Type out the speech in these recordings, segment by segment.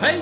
Hey!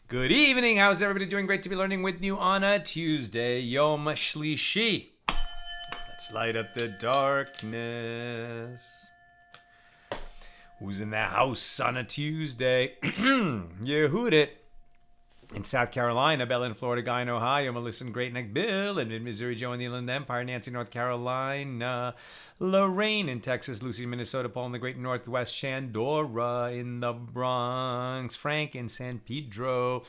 Good evening. How's everybody doing? Great to be learning with you on a Tuesday, Yom Shlishi. Let's light up the darkness. Who's in the house on a Tuesday? Yehudit in South Carolina, Bella in Florida, Guy in Ohio, Melissa in Great Neck, Bill in Mid-Missouri, Joe in the Inland Empire, Nancy, North Carolina, Lorraine in Texas, Lucy in Minnesota, Paul in the Great Northwest, Shandora in the Bronx, Frank in San Pedro,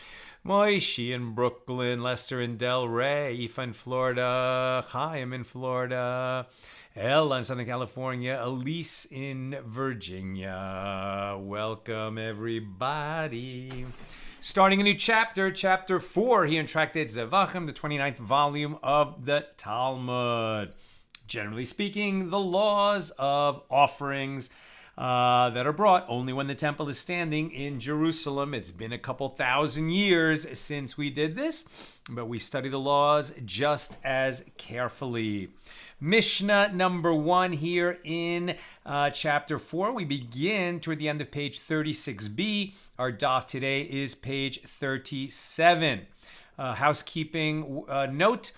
Moishi in Brooklyn, Lester in Delray, Aoife in Florida, Chaim in Florida, Ella in Southern California, Elise in Virginia. Welcome, everybody. Starting a new chapter, chapter 4 here in Tractate Zevachim, the 29th volume of the Talmud. Generally speaking, the laws of offerings that are brought only when the temple is standing in Jerusalem. It's been a couple thousand years since we did this, but we study the laws just as carefully. Mishna number 1 here in chapter 4. We begin toward the end of page 36b. Our daf today is page 37. Housekeeping note,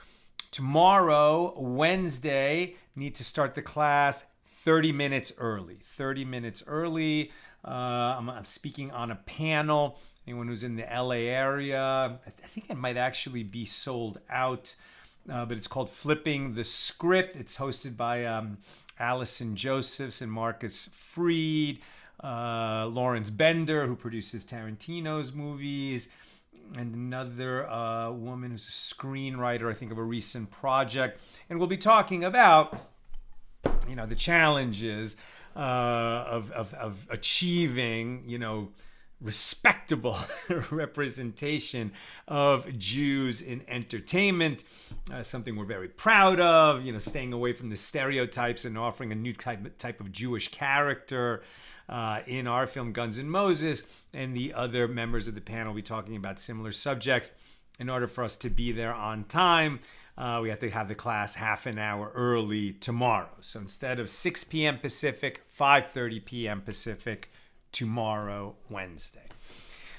tomorrow, Wednesday, need to start the class 30 minutes early. 30 minutes early. I'm speaking on a panel. Anyone who's in the LA area, I think it might actually be sold out. But it's called Flipping the Script. It's hosted by Allison Josephs and Marcus Freed, Lawrence Bender, who produces Tarantino's movies, and another woman who's a screenwriter, I think, of a recent project. And we'll be talking about, the challenges of achieving, respectable representation of Jews in entertainment, something we're very proud of, staying away from the stereotypes and offering a new type of Jewish character in our film Guns N' Moses, and the other members of the panel will be talking about similar subjects. In order for us to be there on time, we have to have the class half an hour early tomorrow. So instead of 6 p.m. Pacific, 5:30 p.m. Pacific, tomorrow, Wednesday.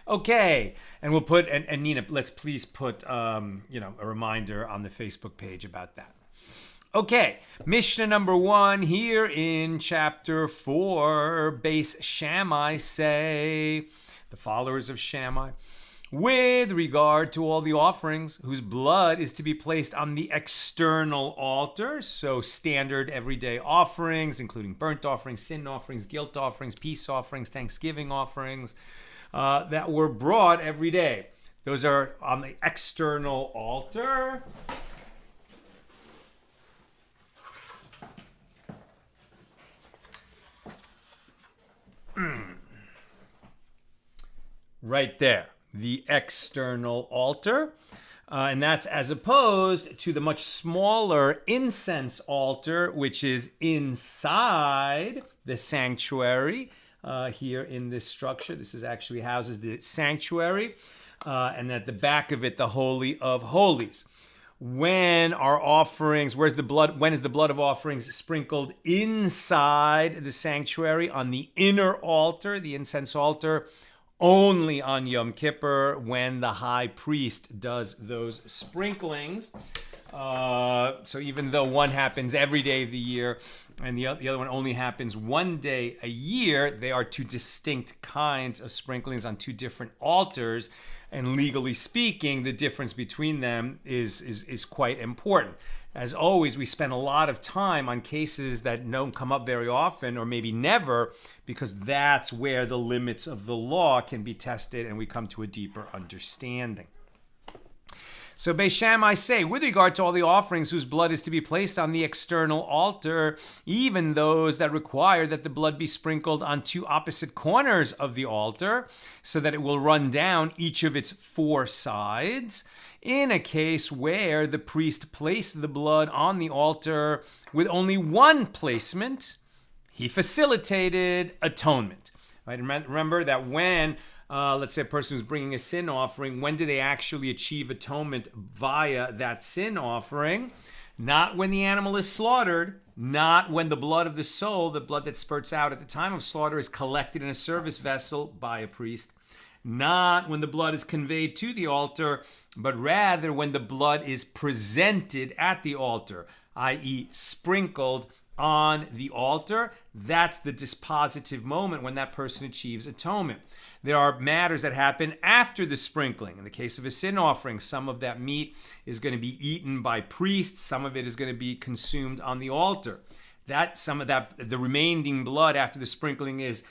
Okay, and we'll put, and Nina, let's please put, a reminder on the Facebook page about that. Okay, Mishnah number 1 here in chapter 4, Beis Shammai say, the followers of Shammai, with regard to all the offerings whose blood is to be placed on the external altar, so standard everyday offerings, including burnt offerings, sin offerings, guilt offerings, peace offerings, thanksgiving offerings, that were brought every day. Those are on the external altar. Right there. The external altar, and that's as opposed to the much smaller incense altar, which is inside the sanctuary here in this structure. This is actually houses the sanctuary, and at the back of it, the Holy of Holies. When our offerings, when is the blood of offerings sprinkled inside the sanctuary on the inner altar, the incense altar? Only on Yom Kippur, when the high priest does those sprinklings. So even though one happens every day of the year and the other one only happens one day a year, they are two distinct kinds of sprinklings on two different altars. And legally speaking, the difference between them is quite important. As always, we spend a lot of time on cases that don't come up very often, or maybe never, because that's where the limits of the law can be tested and we come to a deeper understanding. So Beis Shammai say, with regard to all the offerings whose blood is to be placed on the external altar, even those that require that the blood be sprinkled on two opposite corners of the altar, so that it will run down each of its four sides, in a case where the priest placed the blood on the altar with only one placement, he facilitated atonement. Right? Remember that when let's say a person who's bringing a sin offering, when do they actually achieve atonement via that sin offering? Not when the animal is slaughtered, not when the blood of the soul, the blood that spurts out at the time of slaughter, is collected in a service vessel by a priest, not when the blood is conveyed to the altar, but rather when the blood is presented at the altar, i.e. sprinkled on the altar. That's the dispositive moment when that person achieves atonement. There are matters that happen after the sprinkling. In the case of a sin offering, some of that meat is going to be eaten by priests. Some of it is going to be consumed on the altar. The remaining blood after the sprinkling is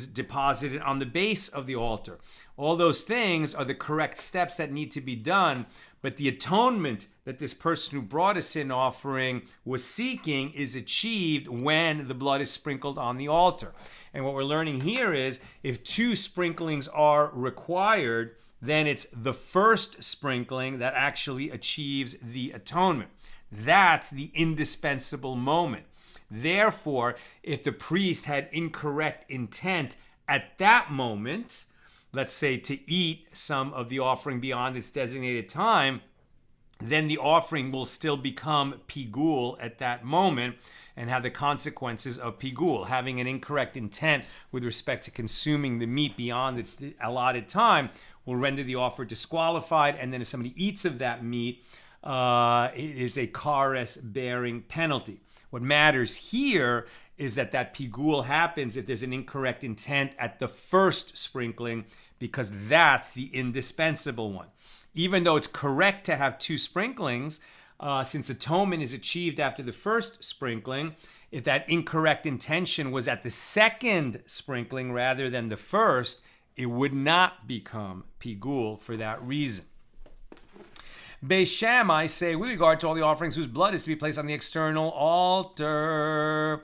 deposited on the base of the altar. All those things are the correct steps that need to be done. But the atonement that this person who brought a sin offering was seeking is achieved when the blood is sprinkled on the altar. And what we're learning here is if two sprinklings are required, then it's the first sprinkling that actually achieves the atonement. That's the indispensable moment. Therefore, if the priest had incorrect intent at that moment, let's say to eat some of the offering beyond its designated time, then the offering will still become pigul at that moment and have the consequences of pigul. Having an incorrect intent with respect to consuming the meat beyond its allotted time will render the offer disqualified, and then if somebody eats of that meat, it is a kares-bearing penalty. What matters here is that pigul happens if there's an incorrect intent at the first sprinkling, because that's the indispensable one. Even though it's correct to have two sprinklings, since atonement is achieved after the first sprinkling, if that incorrect intention was at the second sprinkling rather than the first, it would not become pigul for that reason. Beis Shammai say, with regard to all the offerings whose blood is to be placed on the external altar,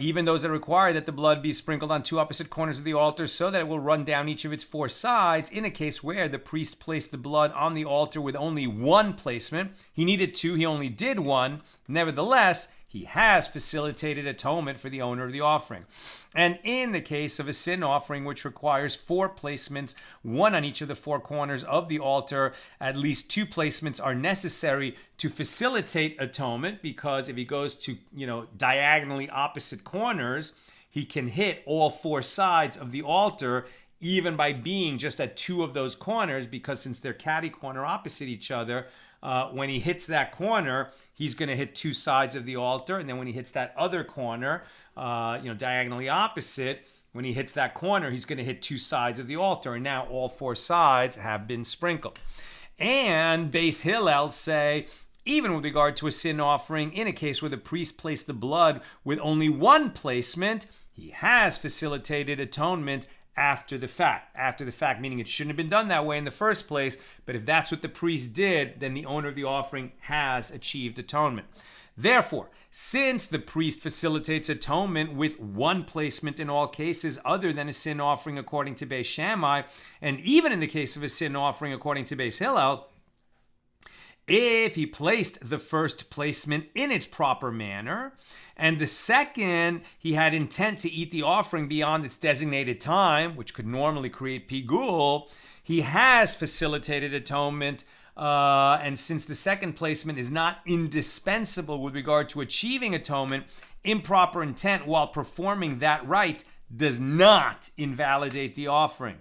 even those that require that the blood be sprinkled on two opposite corners of the altar so that it will run down each of its four sides, in a case where the priest placed the blood on the altar with only one placement. He needed two, he only did one. Nevertheless, he has facilitated atonement for the owner of the offering. And in the case of a sin offering, which requires four placements, one on each of the four corners of the altar, at least two placements are necessary to facilitate atonement, because if he goes to, diagonally opposite corners, he can hit all four sides of the altar, even by being just at two of those corners, because since they're catty corner opposite each other, when he hits that corner, he's going to hit two sides of the altar. And then when he hits that other corner, diagonally opposite, when he hits that corner, he's going to hit two sides of the altar. And now all four sides have been sprinkled. And Beis Hillel say, even with regard to a sin offering, in a case where the priest placed the blood with only one placement, he has facilitated atonement after the fact. After the fact, meaning it shouldn't have been done that way in the first place, but if that's what the priest did, then the owner of the offering has achieved atonement. Therefore, since the priest facilitates atonement with one placement in all cases other than a sin offering according to Beis Shammai, and even in the case of a sin offering according to Beis Hillel, if he placed the first placement in its proper manner, and the second he had intent to eat the offering beyond its designated time, which could normally create pigul, he has facilitated atonement. And since the second placement is not indispensable with regard to achieving atonement, improper intent while performing that rite does not invalidate the offering.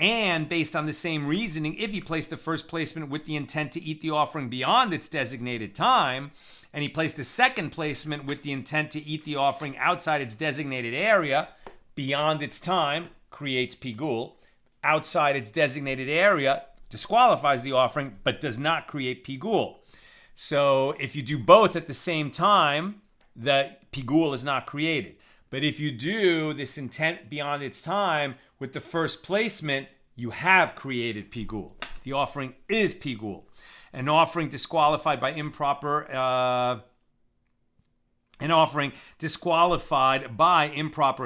And based on the same reasoning, if he placed the first placement with the intent to eat the offering beyond its designated time, and he placed the second placement with the intent to eat the offering outside its designated area, beyond its time creates pigul, outside its designated area disqualifies the offering, but does not create pigul. So if you do both at the same time, the pigul is not created. But if you do this intent beyond its time with the first placement, you have created pigul. The offering is pigul. an offering disqualified by improper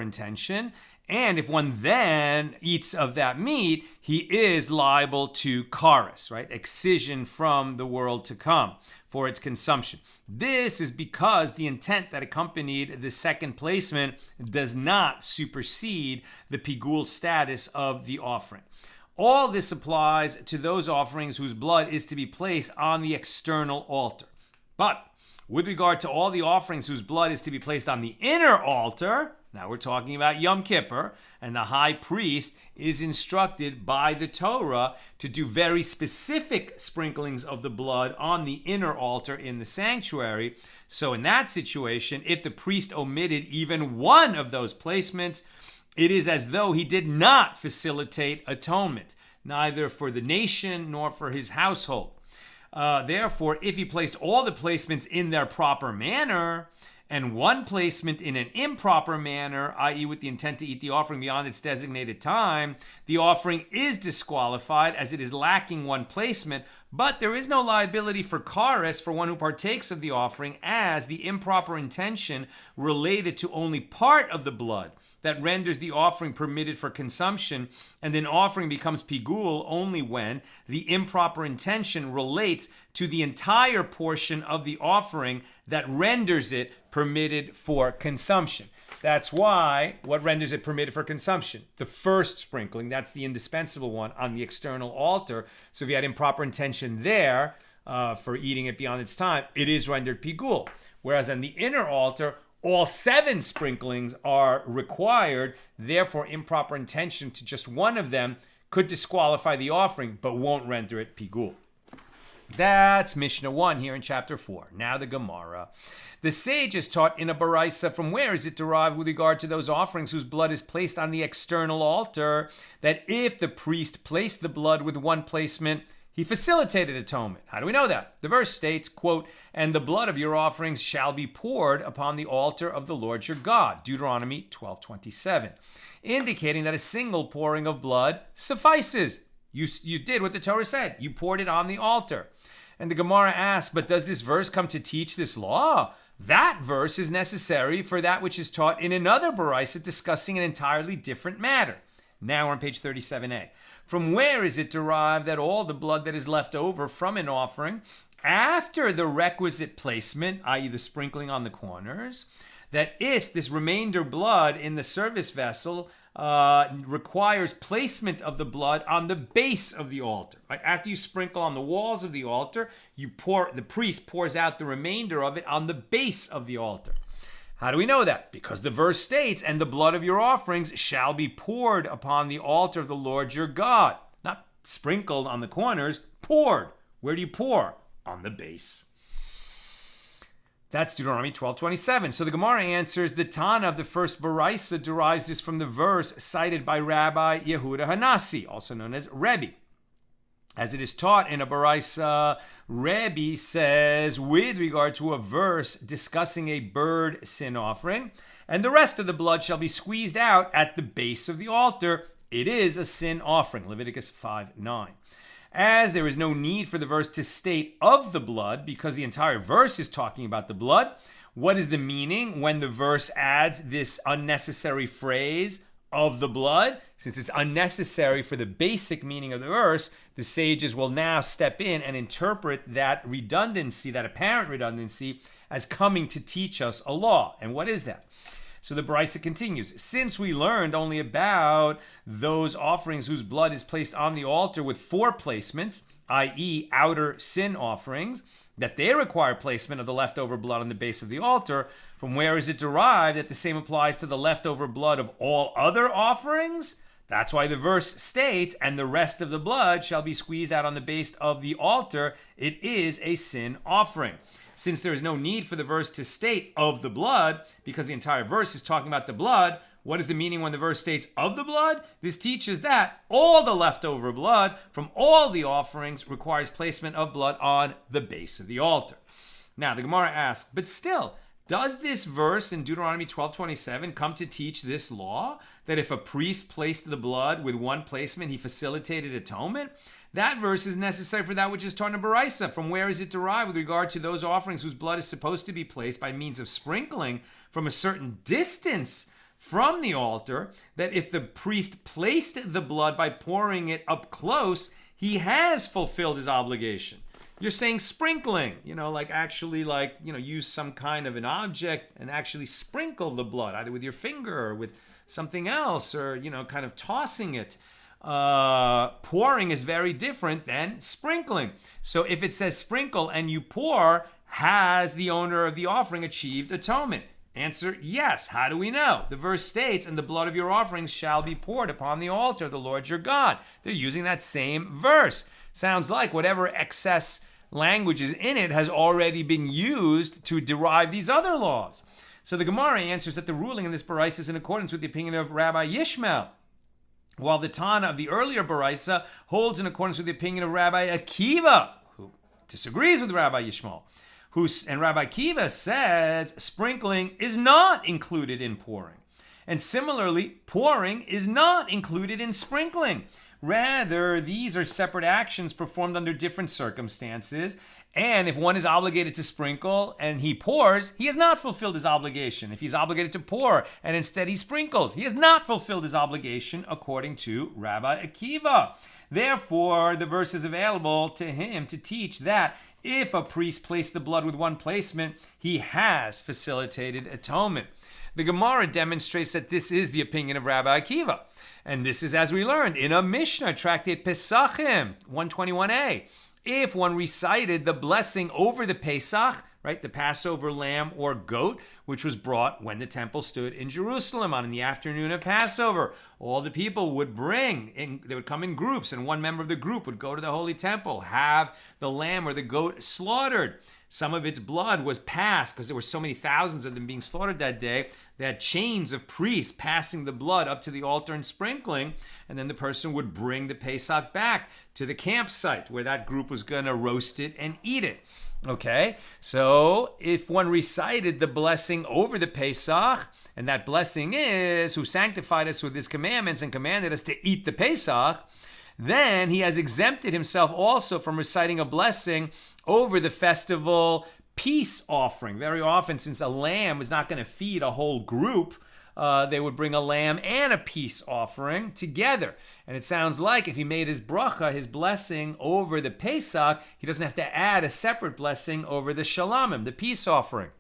intention. And if one then eats of that meat, he is liable to charis, right? Excision from the world to come for its consumption. This is because the intent that accompanied the second placement does not supersede the pigul status of the offering. All this applies to those offerings whose blood is to be placed on the external altar. But with regard to all the offerings whose blood is to be placed on the inner altar, now we're talking about Yom Kippur, and the high priest is instructed by the Torah to do very specific sprinklings of the blood on the inner altar in the sanctuary. So in that situation, if the priest omitted even one of those placements, it is as though he did not facilitate atonement, neither for the nation nor for his household. Therefore, if he placed all the placements in their proper manner, and one placement in an improper manner, i.e. with the intent to eat the offering beyond its designated time, the offering is disqualified as it is lacking one placement, but there is no liability for charis for one who partakes of the offering, as the improper intention related to only part of the blood that renders the offering permitted for consumption, and an offering becomes pigul only when the improper intention relates to the entire portion of the offering that renders it permitted for consumption. That's why what renders it permitted for consumption? The first sprinkling, that's the indispensable one on the external altar. So if you had improper intention there for eating it beyond its time, it is rendered pigul. Whereas on the inner altar, all 7 sprinklings are required. Therefore, improper intention to just one of them could disqualify the offering, but won't render it pigul. That's Mishnah 1 here in chapter 4. Now the Gemara. The sage is taught in a baraisa. From where is it derived with regard to those offerings whose blood is placed on the external altar, that if the priest placed the blood with one placement, he facilitated atonement? How do we know that? The verse states, quote, "And the blood of your offerings shall be poured upon the altar of the Lord your God," Deuteronomy 12:27, indicating that a single pouring of blood suffices. You did what the Torah said. You poured it on the altar. And the Gemara asks, but does this verse come to teach this law? That verse is necessary for that which is taught in another baraisa discussing an entirely different matter. Now we're on page 37a. From where is it derived that all the blood that is left over from an offering after the requisite placement, i.e. the sprinkling on the corners, that this remainder blood in the service vessel requires placement of the blood on the base of the altar. Right? After you sprinkle on the walls of the altar, the priest pours out the remainder of it on the base of the altar. How do we know that? Because the verse states, "And the blood of your offerings shall be poured upon the altar of the Lord your God." Not sprinkled on the corners, poured. Where do you pour? On the base. That's Deuteronomy 12:27. So the Gemara answers, the Tana of the first baraisa derives this from the verse cited by Rabbi Yehuda Hanasi, also known as Rebbe. As it is taught in a baraisa, Rebbe says, with regard to a verse discussing a bird sin offering, "And the rest of the blood shall be squeezed out at the base of the altar. It is a sin offering," Leviticus 5:9. As there is no need for the verse to state of the blood, because the entire verse is talking about the blood, what is the meaning when the verse adds this unnecessary phrase, "of the blood"? Since it's unnecessary for the basic meaning of the verse, the sages will now step in and interpret that redundancy, that apparent redundancy, as coming to teach us a law. And what is that? So the baraisa continues, since we learned only about those offerings whose blood is placed on the altar with 4 placements, i.e. outer sin offerings, that they require placement of the leftover blood on the base of the altar, from where is it derived that the same applies to the leftover blood of all other offerings? That's why the verse states, "And the rest of the blood shall be squeezed out on the base of the altar. It is a sin offering." Since there is no need for the verse to state "of the blood," because the entire verse is talking about the blood, what is the meaning when the verse states "of the blood"? This teaches that all the leftover blood from all the offerings requires placement of blood on the base of the altar. Now, the Gemara asks, but still, Does this verse in Deuteronomy 12:27 come to teach this law, that if a priest placed the blood with one placement, he facilitated atonement? That verse is necessary for that which is taught in Baraisa. From where is it derived with regard to those offerings whose blood is supposed to be placed by means of sprinkling from a certain distance from the altar, that if the priest placed the blood by pouring it up close, he has fulfilled his obligation? You're saying sprinkling, use some kind of an object and actually sprinkle the blood, either with your finger or with something else, or, kind of tossing it. Pouring is very different than sprinkling. So if it says sprinkle and you pour, has the owner of the offering achieved atonement? Answer, yes. How do we know? The verse states, and the blood of your offerings shall be poured upon the altar of the Lord your God. They're using that same verse. Sounds like whatever excess language is in it has already been used to derive these other laws. So the Gemara answers that the ruling in this Baraisa is in accordance with the opinion of Rabbi Yishmael, while the Tana of the earlier Baraisa holds in accordance with the opinion of Rabbi Akiva, who disagrees with Rabbi Yishmael. And Rabbi Akiva says sprinkling is not included in pouring. And similarly, pouring is not included in sprinkling. Rather, these are separate actions performed under different circumstances. And if one is obligated to sprinkle and he pours, he has not fulfilled his obligation. If he's obligated to pour and instead he sprinkles, he has not fulfilled his obligation according to Rabbi Akiva. Therefore, the verse is available to him to teach that if a priest placed the blood with one placement, he has facilitated atonement. The Gemara demonstrates that this is the opinion of Rabbi Akiva. And this is, as we learned, in a Mishna, tractate Pesachim, 121a. If one recited the blessing over the Pesach, right, the Passover lamb or goat, which was brought when the temple stood in Jerusalem on the afternoon of Passover, all the people would they would come in groups, and one member of the group would go to the holy temple, have the lamb or the goat slaughtered. Some of its blood was passed, because there were so many thousands of them being slaughtered that day. They had chains of priests passing the blood up to the altar and sprinkling, and then the person would bring the Pesach back to the campsite where that group was going to roast it and eat it. Okay, so if one recited the blessing over the Pesach, and that blessing is, who sanctified us with his commandments and commanded us to eat the Pesach, then he has exempted himself also from reciting a blessing over the festival peace offering. Very often, since a lamb was not going to feed a whole group, they would bring a lamb and a peace offering together. And it sounds like if he made his bracha, his blessing over the Pesach, he doesn't have to add a separate blessing over the shalamim, the peace offering.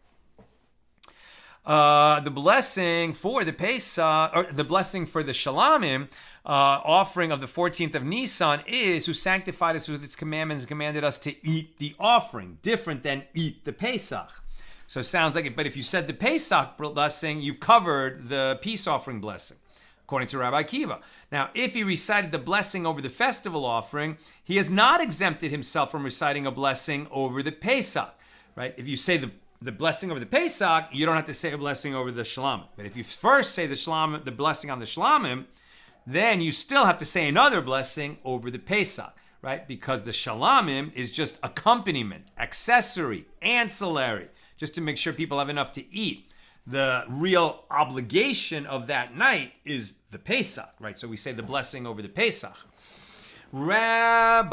The blessing for the Pesach, or the blessing for the shalamim, offering of the 14th of Nisan, is who sanctified us with its commandments and commanded us to eat the offering, different than eat the Pesach. So it sounds like it, but if you said the Pesach blessing, you covered the peace offering blessing, according to Rabbi Akiva. Now, if he recited the blessing over the festival offering, he has not exempted himself from reciting a blessing over the Pesach, right? If you say the blessing over the Pesach, you don't have to say a blessing over the Shalamim. But if you first say the blessing on the Shalamim, then you still have to say another blessing over the Pesach, right? Because the Shalamim is just accompaniment, accessory, ancillary, just to make sure people have enough to eat. The real obligation of that night is the Pesach, right? So we say the blessing over the Pesach. Rabbi...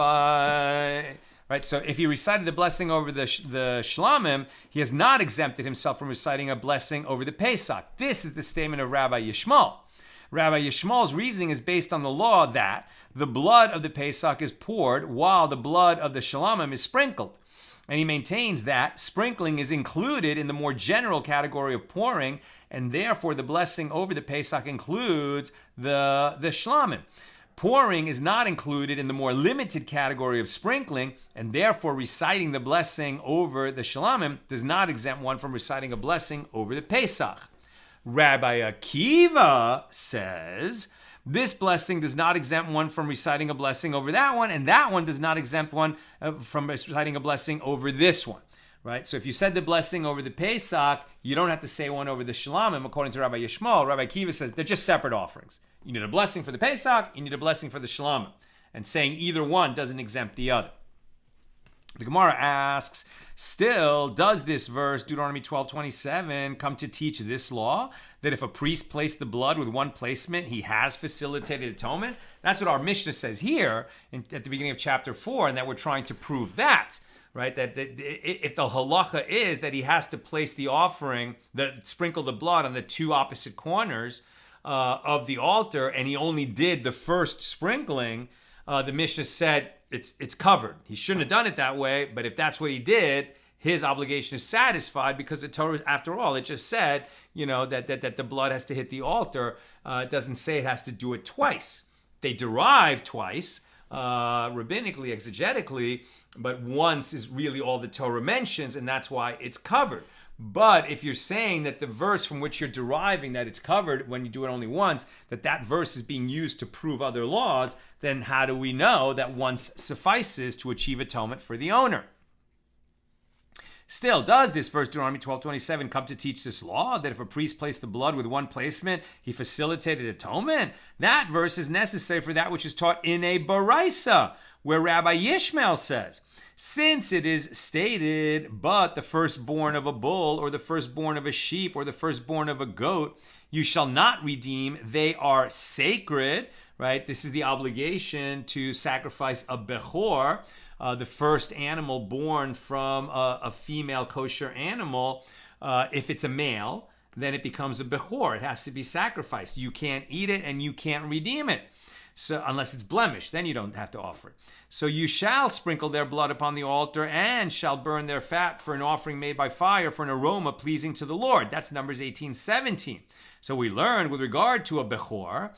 Right, so if he recited the blessing over the Shlamim, he has not exempted himself from reciting a blessing over the Pesach. This is the statement of Rabbi Yishmael. Rabbi Yishmael's reasoning is based on the law that the blood of the Pesach is poured while the blood of the Shlamim is sprinkled. And he maintains that sprinkling is included in the more general category of pouring, and therefore the blessing over the Pesach includes the Shlamim. Pouring is not included in the more limited category of sprinkling, and therefore reciting the blessing over the Shalamim does not exempt one from reciting a blessing over the Pesach. Rabbi Akiva says this blessing does not exempt one from reciting a blessing over that one, and that one does not exempt one from reciting a blessing over this one. Right? So if you said the blessing over the Pesach, you don't have to say one over the Shalamim, according to Rabbi Yishmael. Rabbi Akiva says they're just separate offerings. You need a blessing for the Pesach, you need a blessing for the Shalamim. And saying either one doesn't exempt the other. The Gemara asks, still, does this verse, Deuteronomy 12:27, come to teach this law? That if a priest placed the blood with one placement, he has facilitated atonement? That's what our Mishna says here at the beginning of chapter 4, and that we're trying to prove that. Right, that if the halacha is that he has to place the offering, sprinkle the blood on the two opposite corners of the altar, and he only did the first sprinkling, the Mishnah said it's covered. He shouldn't have done it that way, but if that's what he did, his obligation is satisfied because the Torah, after all, it just said, that the blood has to hit the altar. It doesn't say it has to do it twice. They derive twice, rabbinically, exegetically, but once is really all the Torah mentions, and that's why it's covered. But if you're saying that the verse from which you're deriving that it's covered when you do it only once, that verse is being used to prove other laws, then how do we know that once suffices to achieve atonement for the owner? Still, does this verse, Deuteronomy 12:27, come to teach this law, that if a priest placed the blood with one placement, he facilitated atonement? That verse is necessary for that which is taught in a baraisa, where Rabbi Yishmael says, since it is stated, but the firstborn of a bull, or the firstborn of a sheep, or the firstborn of a goat, you shall not redeem, they are sacred, right? This is the obligation to sacrifice a bechor, the first animal born from a female kosher animal. If it's a male, then it becomes a bechor. It has to be sacrificed. You can't eat it and you can't redeem it. So unless it's blemished, then you don't have to offer it. So you shall sprinkle their blood upon the altar and shall burn their fat for an offering made by fire for an aroma pleasing to the Lord. That's Numbers 18:17. So we learned with regard to a bechor,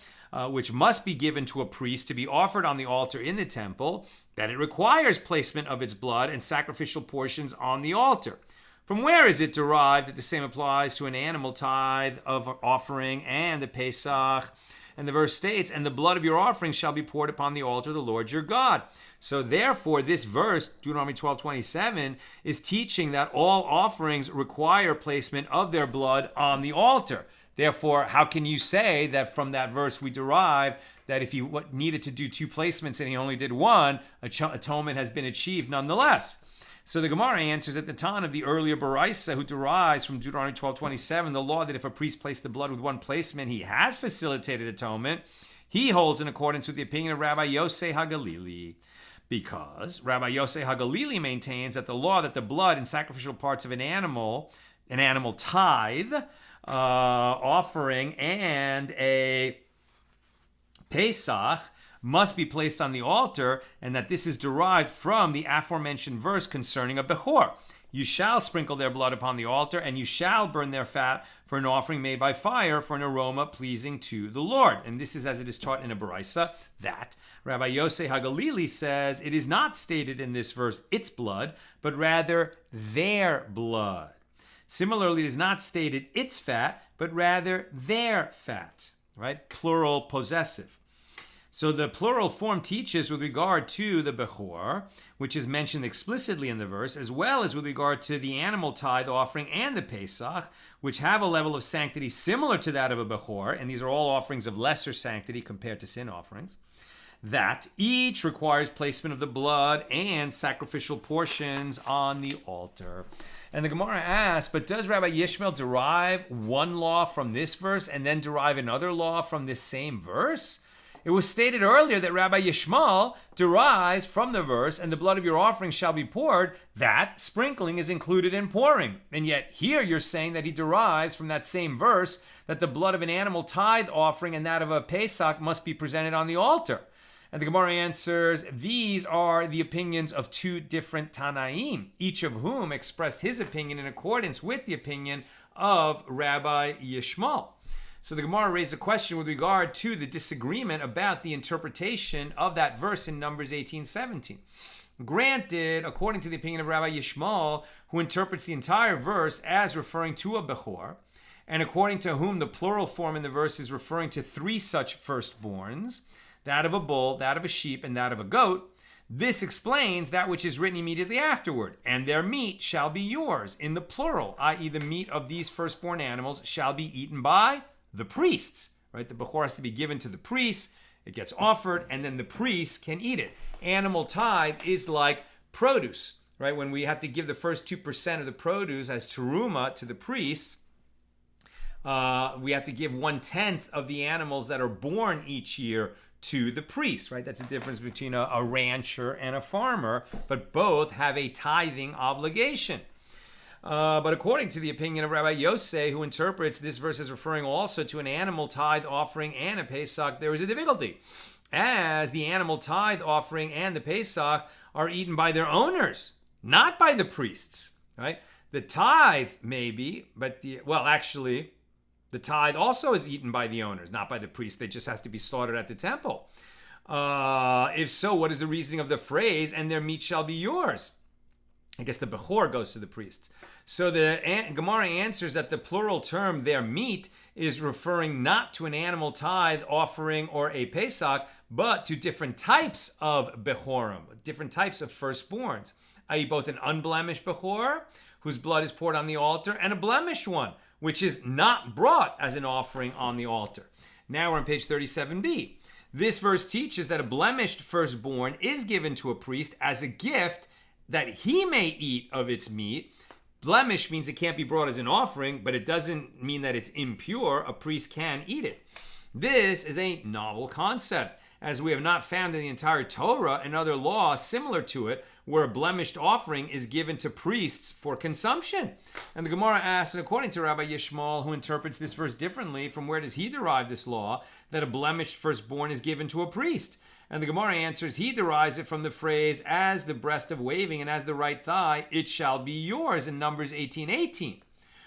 which must be given to a priest to be offered on the altar in the temple, that it requires placement of its blood and sacrificial portions on the altar. From where is it derived that the same applies to an animal tithe of offering and the Pesach? And the verse states, and the blood of your offering shall be poured upon the altar of the Lord your God. So therefore, this verse, Deuteronomy 12:27, is teaching that all offerings require placement of their blood on the altar. Therefore, how can you say that from that verse we derive that if you needed to do two placements and he only did one, atonement has been achieved nonetheless? So the Gemara answers at the time of the earlier Baraisa, who derives from Deuteronomy 12:27, the law that if a priest placed the blood with one placement, he has facilitated atonement. He holds in accordance with the opinion of Rabbi Yosei HaGalili, because Rabbi Yosei HaGalili maintains that the law that the blood and sacrificial parts of an animal tithe, offering, and a Pesach must be placed on the altar, and that this is derived from the aforementioned verse concerning a bechor. You shall sprinkle their blood upon the altar, and you shall burn their fat for an offering made by fire for an aroma pleasing to the Lord. And this is as it is taught in a baraisa, that Rabbi Yosei HaGalili says it is not stated in this verse its blood, but rather their blood. Similarly, it is not stated its fat, but rather their fat, right? Plural possessive. So the plural form teaches with regard to the bechor, which is mentioned explicitly in the verse, as well as with regard to the animal tithe offering and the Pesach, which have a level of sanctity similar to that of a bechor, and these are all offerings of lesser sanctity compared to sin offerings, that each requires placement of the blood and sacrificial portions on the altar. And the Gemara asks, but does Rabbi Yishmael derive one law from this verse and then derive another law from this same verse? It was stated earlier that Rabbi Yishmael derives from the verse, and the blood of your offering shall be poured, that sprinkling is included in pouring. And yet here you're saying that he derives from that same verse that the blood of an animal tithe offering and that of a Pesach must be presented on the altar. And the Gemara answers, these are the opinions of two different Tanaim, each of whom expressed his opinion in accordance with the opinion of Rabbi Yishmael. So the Gemara raised a question with regard to the disagreement about the interpretation of that verse in Numbers 18:17. Granted, according to the opinion of Rabbi Yishmael, who interprets the entire verse as referring to a bechor, and according to whom the plural form in the verse is referring to three such firstborns, that of a bull, that of a sheep, and that of a goat, this explains that which is written immediately afterward, and their meat shall be yours, in the plural, i.e. the meat of these firstborn animals shall be eaten by the priests, right? The bechor has to be given to the priests, it gets offered, and then the priests can eat it. Animal tithe is like produce, right? When we have to give the first 2% of the produce as teruma to the priests, we have to give 1/10 of the animals that are born each year to the priest, right? That's the difference between a rancher and a farmer, but both have a tithing obligation. But according to the opinion of Rabbi Yosef, who interprets this verse as referring also to an animal tithe offering and a Pesach, there is a difficulty, as the animal tithe offering and the Pesach are eaten by their owners, not by the priests, right? The tithe maybe, but actually, the tithe also is eaten by the owners, not by the priests. They just has to be slaughtered at the temple. If so, what is the reasoning of the phrase, and their meat shall be yours? I guess the bechor goes to the priests. So the Gemara answers that the plural term, their meat, is referring not to an animal tithe offering or a Pesach, but to different types of bechorim, different types of firstborns, i.e. both an unblemished bechor, whose blood is poured on the altar, and a blemished one, which is not brought as an offering on the altar. Now we're on page 37b. This verse teaches that a blemished firstborn is given to a priest as a gift that he may eat of its meat. Blemish means it can't be brought as an offering, but it doesn't mean that it's impure. A priest can eat it. This is a novel concept, as we have not found in the entire Torah another law similar to it, where a blemished offering is given to priests for consumption. And the Gemara asks, and according to Rabbi Yishmael, who interprets this verse differently, from where does he derive this law that a blemished firstborn is given to a priest? And the Gemara answers, he derives it from the phrase, as the breast of waving and as the right thigh, it shall be yours, in Numbers 18:18,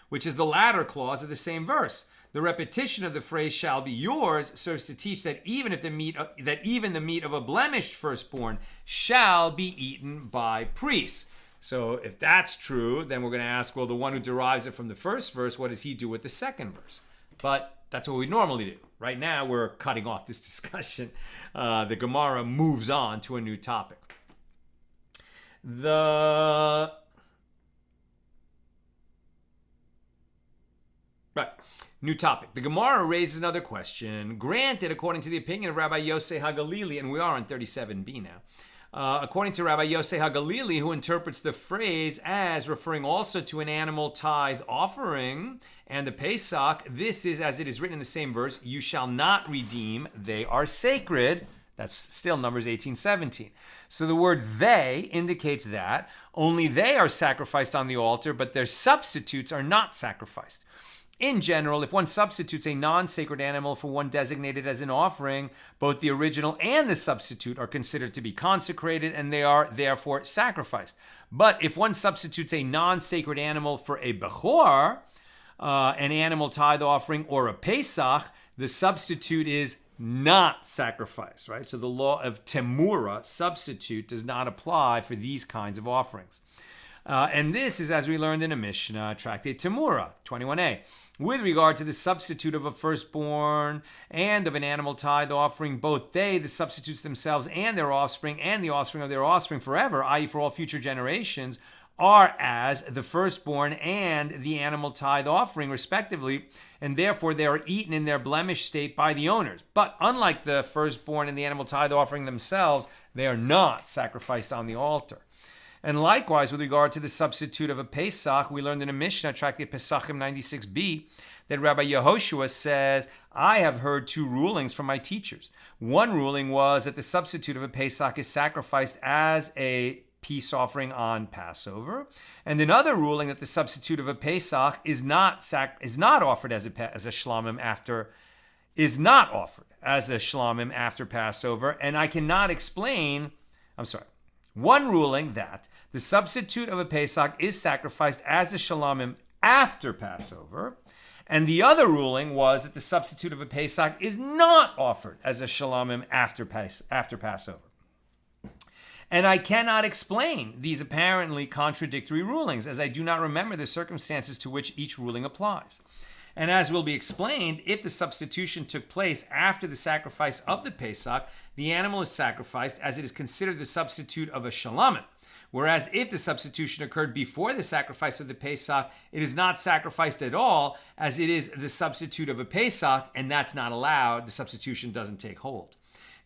which is the latter clause of the same verse. The repetition of the phrase shall be yours serves to teach that even the meat of a blemished firstborn shall be eaten by priests. So if that's true, then we're going to ask, well, the one who derives it from the first verse, what does he do with the second verse? But that's what we normally do. Right now, we're cutting off this discussion. The Gemara moves on to a new topic. New topic. The Gemara raises another question. Granted, according to the opinion of Rabbi Yosef HaGalili, and we are on 37b now, according to Rabbi Yosef HaGalili, who interprets the phrase as referring also to an animal tithe offering and the Pesach, this is as it is written in the same verse, you shall not redeem, they are sacred. That's still Numbers 18:17. So the word they indicates that only they are sacrificed on the altar, but their substitutes are not sacrificed. In general, if one substitutes a non-sacred animal for one designated as an offering, both the original and the substitute are considered to be consecrated and they are therefore sacrificed. But if one substitutes a non-sacred animal for a bechor, an animal tithe offering, or a Pesach, the substitute is not sacrificed, right? So the law of temura, substitute, does not apply for these kinds of offerings. And this is as we learned in a Mishna, tractate Temura, 21a. With regard to the substitute of a firstborn and of an animal tithe offering, both they, the substitutes themselves, and their offspring, and the offspring of their offspring forever, i.e. for all future generations, are as the firstborn and the animal tithe offering, respectively, and therefore they are eaten in their blemished state by the owners. But unlike the firstborn and the animal tithe offering themselves, they are not sacrificed on the altar. And likewise, with regard to the substitute of a Pesach, we learned in a Mishna, tractate Pesachim 96b, that Rabbi Yehoshua says, I have heard two rulings from my teachers. One ruling was that the substitute of a Pesach is sacrificed as a peace offering on Passover, and another ruling that the substitute of a Pesach is not offered as a shlamim after Passover, and I cannot explain. One ruling that the substitute of a Pesach is sacrificed as a shlamim after Passover, and the other ruling was that the substitute of a Pesach is not offered as a shlamim after Passover. And I cannot explain these apparently contradictory rulings, as I do not remember the circumstances to which each ruling applies. And as will be explained, if the substitution took place after the sacrifice of the Pesach, the animal is sacrificed as it is considered the substitute of a shlamim. Whereas if the substitution occurred before the sacrifice of the Pesach, it is not sacrificed at all, as it is the substitute of a Pesach, and that's not allowed. The substitution doesn't take hold.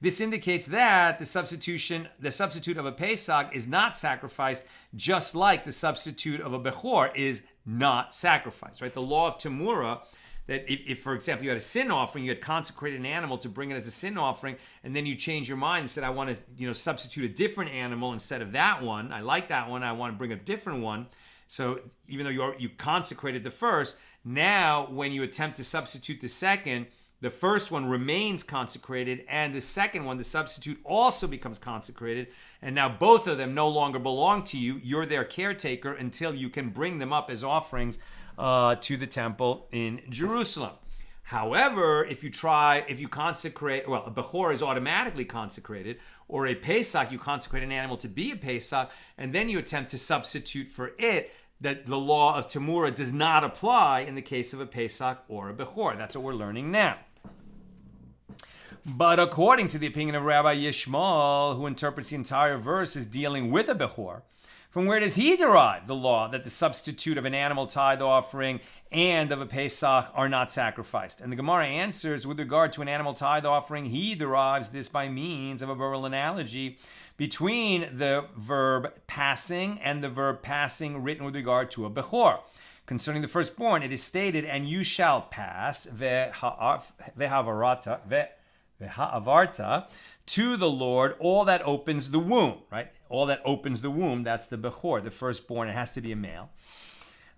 This indicates that the substitute of a Pesach is not sacrificed, just like the substitute of a bechor is not sacrificed, right? The law of Tamura, that if, for example, you had a sin offering, you had consecrated an animal to bring it as a sin offering, and then you change your mind and said, I want to, substitute a different animal instead of that one. I like that one. I want to bring a different one. So even though you consecrated the first, now when you attempt to substitute the second, the first one remains consecrated, and the second one, the substitute, also becomes consecrated. And now both of them no longer belong to you. You're their caretaker until you can bring them up as offerings to the temple in Jerusalem. However, if you consecrate, a bechor is automatically consecrated, or a Pesach, you consecrate an animal to be a Pesach, and then you attempt to substitute for it, that the law of Tamura does not apply in the case of a Pesach or a bechor. That's what we're learning now. But according to the opinion of Rabbi Yishmael, who interprets the entire verse as dealing with a bechor, from where does he derive the law that the substitute of an animal tithe offering and of a Pesach are not sacrificed? And the Gemara answers, with regard to an animal tithe offering, he derives this by means of a verbal analogy between the verb passing and the verb passing written with regard to a bechor. Concerning the firstborn, it is stated, and you shall pass, ve'havarta, to the Lord all that opens the womb, right? All that opens the womb, that's the bechor, the firstborn. It has to be a male.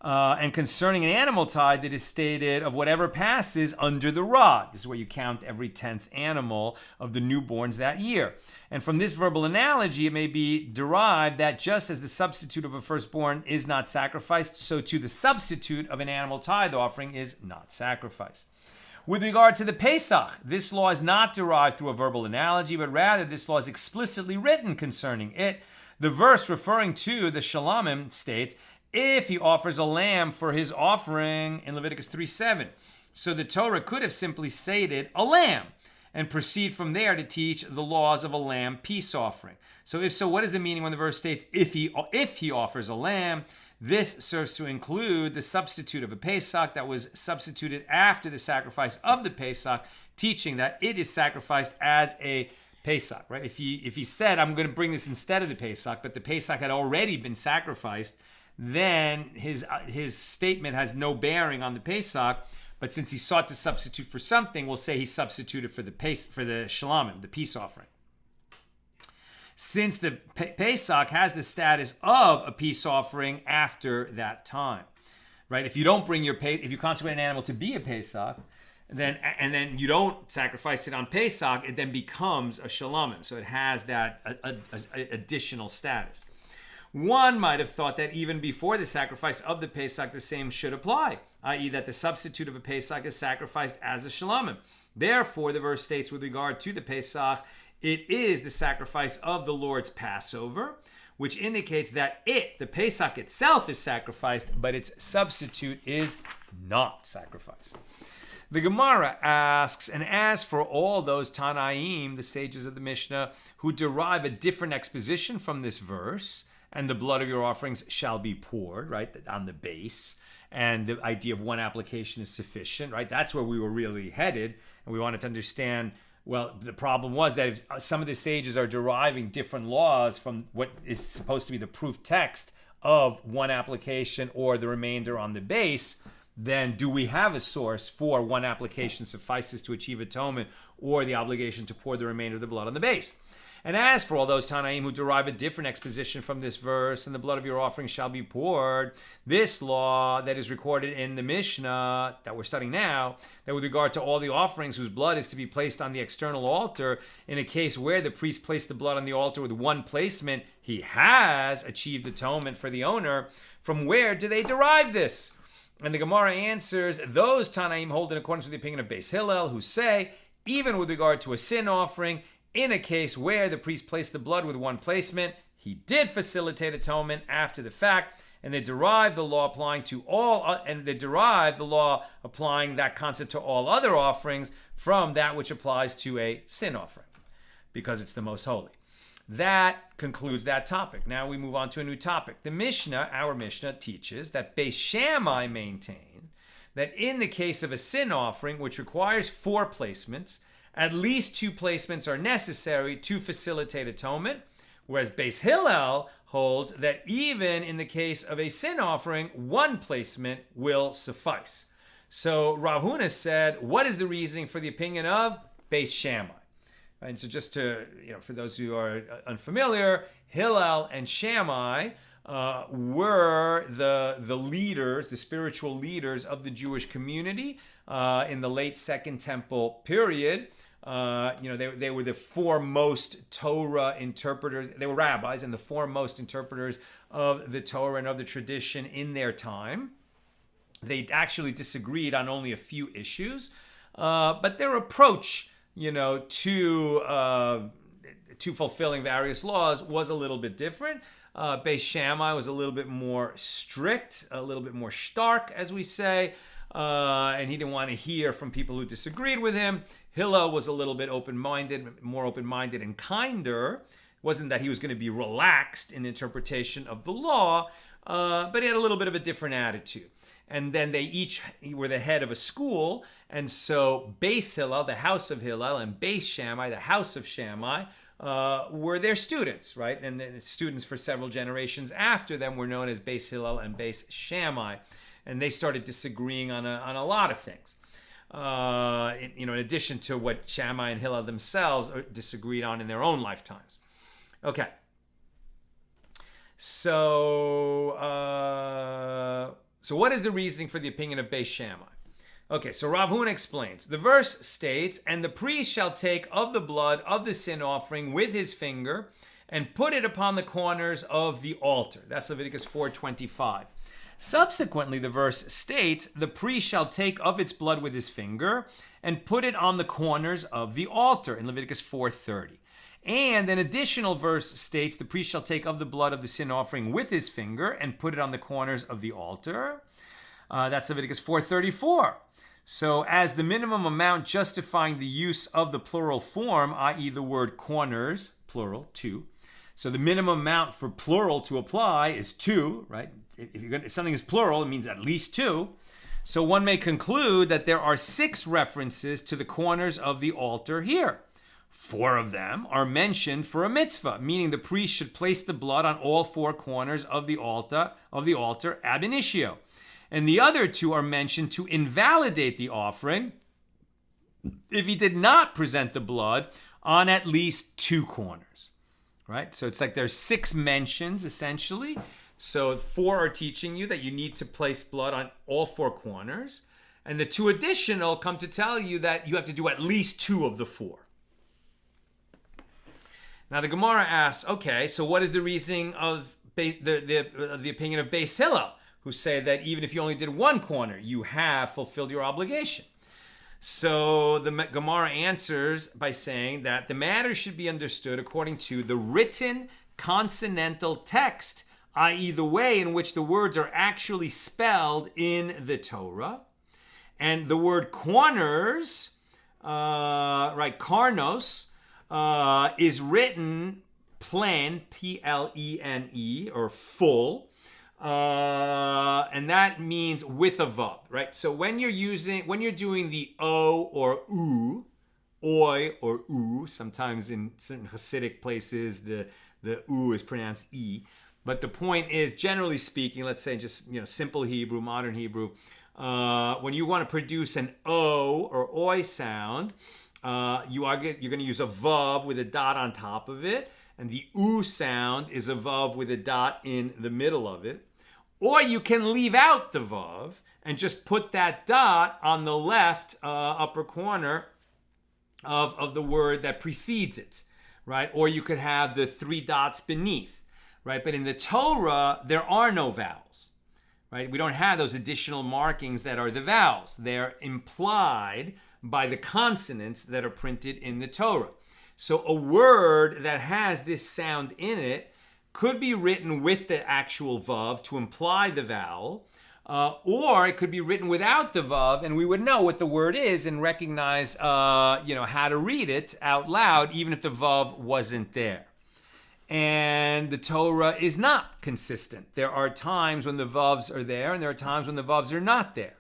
And concerning an animal tithe, it is stated of whatever passes under the rod. This is where you count every 10th animal of the newborns that year. And from this verbal analogy, it may be derived that just as the substitute of a firstborn is not sacrificed, so too the substitute of an animal tithe offering is not sacrificed. With regard to the Pesach, this law is not derived through a verbal analogy, but rather this law is explicitly written concerning it. The verse referring to the Shalomim states, if he offers a lamb for his offering in Leviticus 3:7. So the Torah could have simply stated a lamb and proceed from there to teach the laws of a lamb peace offering. So if so, what is the meaning when the verse states, if he offers a lamb? This serves to include the substitute of a Pesach that was substituted after the sacrifice of the Pesach, teaching that it is sacrificed as a Pesach, right? If he said, I'm going to bring this instead of the Pesach, but the Pesach had already been sacrificed, then his statement has no bearing on the Pesach. But since he sought to substitute for something, we'll say he substituted for the Shalomim, the peace offering. Since the Pesach has the status of a peace offering after that time, right? If you don't bring if you consecrate an animal to be a Pesach, then you don't sacrifice it on Pesach, it then becomes a Shalomim. So it has that additional status. One might have thought that even before the sacrifice of the Pesach, the same should apply, i.e. that the substitute of a Pesach is sacrificed as a Shalomim. Therefore, the verse states with regard to the Pesach, it is the sacrifice of the Lord's Passover, which indicates that the Pesach itself, is sacrificed, but its substitute is not sacrificed. The Gemara asks, and as for all those Tanaim, the sages of the Mishnah, who derive a different exposition from this verse, and the blood of your offerings shall be poured, right, on the base, and the idea of one application is sufficient, right? That's where we were really headed, and we wanted to understand, well, the problem was that if some of the sages are deriving different laws from what is supposed to be the proof text of one application or the remainder on the base, then do we have a source for one application suffices to achieve atonement or the obligation to pour the remainder of the blood on the base? And as for all those Tanaim who derive a different exposition from this verse, and the blood of your offering shall be poured, this law that is recorded in the Mishna that we're studying now, that with regard to all the offerings whose blood is to be placed on the external altar, in a case where the priest placed the blood on the altar with one placement, he has achieved atonement for the owner. From where do they derive this? And the Gemara answers, those Tanaim hold in accordance with the opinion of Beis Hillel, who say, even with regard to a sin offering, in a case where the priest placed the blood with one placement, he did facilitate atonement after the fact, and they derive the law applying that concept to all other offerings from that which applies to a sin offering, because it's the most holy. That concludes that topic. Now we move on to a new topic. The Mishnah, our Mishnah, teaches that Beis Shammai maintain that in the case of a sin offering, which requires 4 placements, at least 2 placements are necessary to facilitate atonement, whereas Beis Hillel holds that even in the case of a sin offering, 1 placement will suffice. So Rav Huna said, what is the reasoning for the opinion of Beis Shammai? And so just to, for those who are unfamiliar, Hillel and Shammai were the leaders, the spiritual leaders of the Jewish community in the late Second Temple period. They were the foremost Torah interpreters. They were rabbis and the foremost interpreters of the Torah and of the tradition in their time. They actually disagreed on only a few issues, but their approach, to fulfilling various laws was a little bit different. Beis Shammai was a little bit more strict, a little bit more stark, as we say, and he didn't want to hear from people who disagreed with him. Hillel was a little bit more open-minded and kinder. It wasn't that he was going to be relaxed in interpretation of the law, but he had a little bit of a different attitude. And then they each were the head of a school, and so Beis Hillel, the house of Hillel, and Beis Shammai, the house of Shammai, were their students, right? And the students for several generations after them were known as Beis Hillel and Beis Shammai, and they started disagreeing on a lot of things. In addition to what Shammai and Hillel themselves disagreed on in their own lifetimes. Okay. So what is the reasoning for the opinion of Beis Shammai? Okay, so Rav Huna explains. The verse states, "And the priest shall take of the blood of the sin offering with his finger and put it upon the corners of the altar." That's Leviticus 4:25. Subsequently, the verse states, "The priest shall take of its blood with his finger and put it on the corners of the altar," in Leviticus 4:30. And an additional verse states, "The priest shall take of the blood of the sin offering with his finger and put it on the corners of the altar." That's Leviticus 4:34. So as the minimum amount justifying the use of the plural form, i.e. the word corners, plural, 2. So the minimum amount for plural to apply is 2, right? If something is plural, it means at least 2. So one may conclude that there are 6 references to the corners of the altar here. 4 of them are mentioned for a mitzvah, meaning the priest should place the blood on all 4 corners of the altar ab initio. And the other 2 are mentioned to invalidate the offering if he did not present the blood on at least 2 corners, right? So it's like there's 6 mentions essentially. So 4 are teaching you that you need to place blood on all 4 corners. And the 2 additional come to tell you that you have to do at least 2 of the 4. Now the Gemara asks, okay, so what is the reasoning of the opinion of Beis Hillel, who say that even if you only did 1 corner, you have fulfilled your obligation? So the Gemara answers by saying that the matter should be understood according to the written consonantal text, i.e. the way in which the words are actually spelled in the Torah. And the word corners, karnos, is written plen, P-L-E-N-E, or full, and that means with a vav, right? So when you're doing the o or u, oi or u, sometimes in certain Hasidic places the u is pronounced e, but the point is, generally speaking, let's say just simple Hebrew, modern Hebrew, when you want to produce an o or oi sound, you're going to use a vav with a dot on top of it, and the u sound is a vav with a dot in the middle of it. Or you can leave out the vav and just put that dot on the left upper corner of the word that precedes it, right? Or you could have the 3 dots beneath, right? But in the Torah, there are no vowels, right? We don't have those additional markings that are the vowels. They're implied by the consonants that are printed in the Torah. So a word that has this sound in it could be written with the actual vav to imply the vowel, or it could be written without the vav, and we would know what the word is and recognize, how to read it out loud, even if the vav wasn't there. And the Torah is not consistent. There are times when the vavs are there, and there are times when the vavs are not there.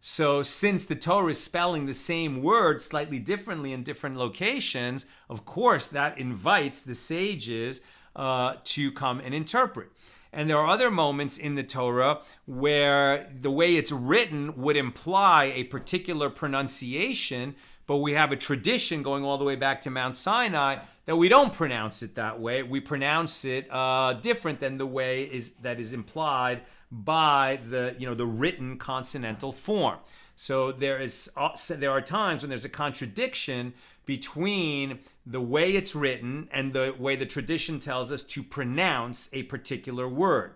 So since the Torah is spelling the same word slightly differently in different locations, of course that invites the sages to come and interpret. And there are other moments in the Torah where the way it's written would imply a particular pronunciation, but we have a tradition going all the way back to Mount Sinai that we don't pronounce it that way. We pronounce it different than the way that is implied by the written consonantal form. So there are times when there's a contradiction between the way it's written and the way the tradition tells us to pronounce a particular word.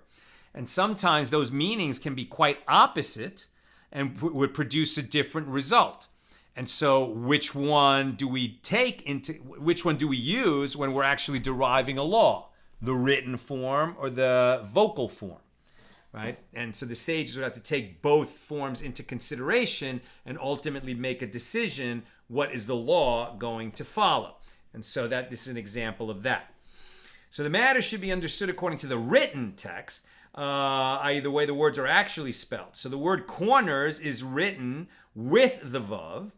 And sometimes those meanings can be quite opposite and would produce a different result. And so which one do we use when we're actually deriving a law? The written form or the vocal form, right? And so the sages would have to take both forms into consideration and ultimately make a decision, what is the law going to follow? And so this is an example of that. So the matter should be understood according to the written text, i.e. the way the words are actually spelled. So the word corners is written with the vav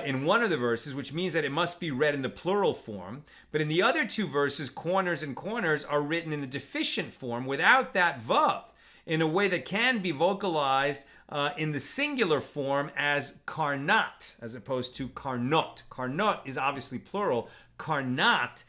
in one of the verses, which means that it must be read in the plural form. But in the other two verses, corners and corners are written in the deficient form without that vav, in a way that can be vocalized in the singular form as karnat, as opposed to karnot. Karnot is obviously plural. Karnat